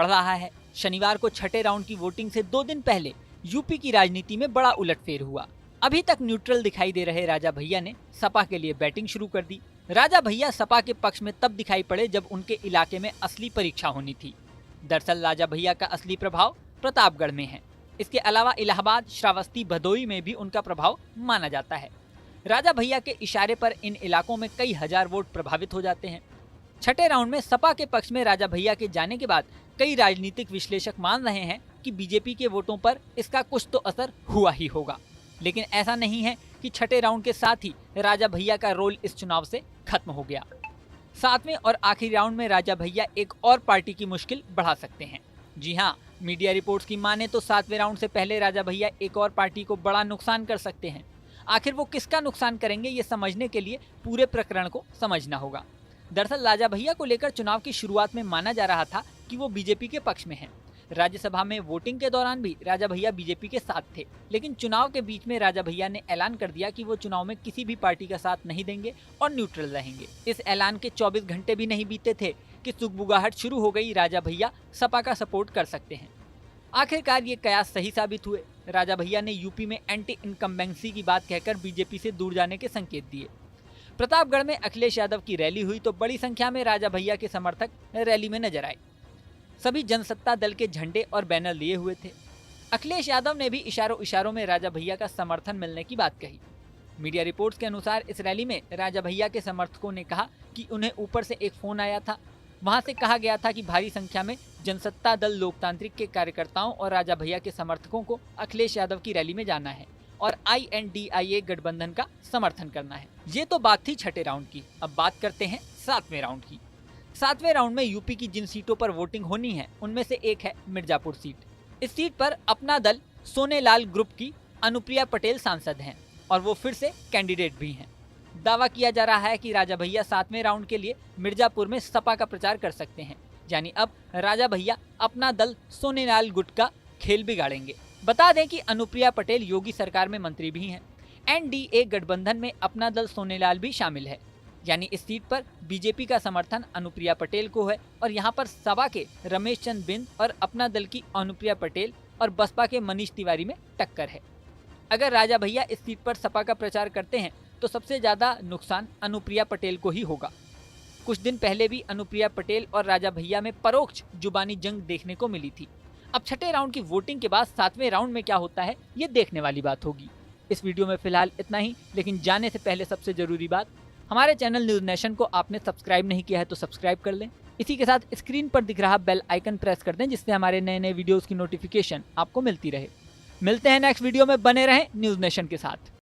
बढ़ रहा है। शनिवार को छठे राउंड की वोटिंग से 2 दिन पहले यूपी की राजनीति में बड़ा उलटफेर हुआ। अभी तक न्यूट्रल दिखाई दे रहे राजा भैया ने सपा के लिए बैटिंग शुरू कर दी। राजा भैया सपा के पक्ष में तब दिखाई पड़े जब उनके इलाके में असली परीक्षा होनी थी। दरअसल राजा भैया का असली प्रभाव प्रतापगढ़ में है। इसके अलावा इलाहाबाद, श्रावस्ती, भदोई में भी उनका प्रभाव माना जाता है। राजा भैया के इशारे पर इन इलाकों में कई हजार वोट प्रभावित हो जाते हैं। छठे राउंड में सपा के पक्ष में राजा भैया के जाने के बाद कई राजनीतिक विश्लेषक मान रहे हैं कि बीजेपी के वोटों पर इसका कुछ तो असर हुआ ही होगा। लेकिन ऐसा नहीं है कि छठे राउंड के साथ ही राजा भैया का रोल इस चुनाव से खत्म हो गया। 7वें और आखिरी राउंड में राजा भैया एक और पार्टी की मुश्किल बढ़ा सकते हैं। जी हाँ, मीडिया रिपोर्ट्स की माने तो 7वें राउंड से पहले राजा भैया एक और पार्टी को बड़ा नुकसान कर सकते हैं। आखिर वो किसका नुकसान करेंगे, ये समझने के लिए पूरे प्रकरण को समझना होगा। दरअसल राजा भैया को लेकर चुनाव की शुरुआत में माना जा रहा था कि वो बीजेपी के पक्ष में हैं। राज्यसभा में वोटिंग के दौरान भी राजा भैया बीजेपी के साथ थे, लेकिन चुनाव के बीच में राजा भैया ने ऐलान कर दिया कि वो चुनाव में किसी भी पार्टी का साथ नहीं देंगे और न्यूट्रल रहेंगे। इस ऐलान के 24 घंटे भी नहीं बीते थे कि सुगबुगाहट शुरू हो गई। राजा भैया सपा का सपोर्ट कर सकते हैं। आखिरकार ये कयास सही साबित हुए। राजा भैया ने यूपी में एंटी इनकम्बेंसी की बात कहकर बीजेपी से दूर जाने के संकेत दिए। प्रतापगढ़ में अखिलेश यादव की रैली हुई तो बड़ी संख्या में राजा भैया के समर्थक रैली में नजर आए। सभी जनसत्ता दल के झंडे और बैनर लिए हुए थे। अखिलेश यादव ने भी इशारों में राजा भैया का समर्थन मिलने की बात कही। मीडिया रिपोर्ट्स के अनुसार इस रैली में राजा भैया के समर्थकों ने कहा कि उन्हें ऊपर से एक फोन आया था। वहां से कहा गया था कि भारी संख्या में जनसत्ता दल लोकतांत्रिक के कार्यकर्ताओं और राजा भैया के समर्थकों को अखिलेश यादव की रैली में जाना है और INDIA गठबंधन का समर्थन करना है। ये तो बात थी छठे राउंड की। अब बात करते हैं 7वें राउंड की। 7वें राउंड में यूपी की जिन सीटों पर वोटिंग होनी है उनमें से एक है मिर्जापुर सीट। इस सीट पर अपना दल सोनेलाल ग्रुप की अनुप्रिया पटेल सांसद हैं और वो फिर से कैंडिडेट भी हैं। दावा किया जा रहा है कि राजा भैया 7वें राउंड के लिए मिर्जापुर में सपा का प्रचार कर सकते हैं। यानी अब राजा भैया अपना दल सोनेलाल गुट का खेल बिगाड़ेंगे। बता दें कि अनुप्रिया पटेल योगी सरकार में मंत्री भी हैं। NDA गठबंधन में अपना दल सोनेलाल भी शामिल है। यानी इस सीट पर बीजेपी का समर्थन अनुप्रिया पटेल को है और यहाँ पर सपा के रमेश चंद्र बिंद और अपना दल की अनुप्रिया पटेल और बसपा के मनीष तिवारी में टक्कर है। अगर राजा भैया इस सीट पर सपा का प्रचार करते हैं तो सबसे ज्यादा नुकसान अनुप्रिया पटेल को ही होगा। कुछ दिन पहले भी अनुप्रिया पटेल और राजा भैया में परोक्ष जुबानी जंग देखने को मिली थी। अब छठे राउंड की वोटिंग के बाद 7वें राउंड में क्या होता है ये देखने वाली बात होगी। इस वीडियो में फिलहाल इतना ही, लेकिन जाने से पहले सबसे जरूरी बात, हमारे चैनल न्यूज नेशन को आपने सब्सक्राइब नहीं किया है तो सब्सक्राइब कर लें। इसी के साथ स्क्रीन पर दिख रहा बेल आइकन प्रेस कर दें जिससे हमारे नए नए वीडियोस की नोटिफिकेशन आपको मिलती रहे। मिलते हैं नेक्स्ट वीडियो में, बने रहें न्यूज नेशन के साथ।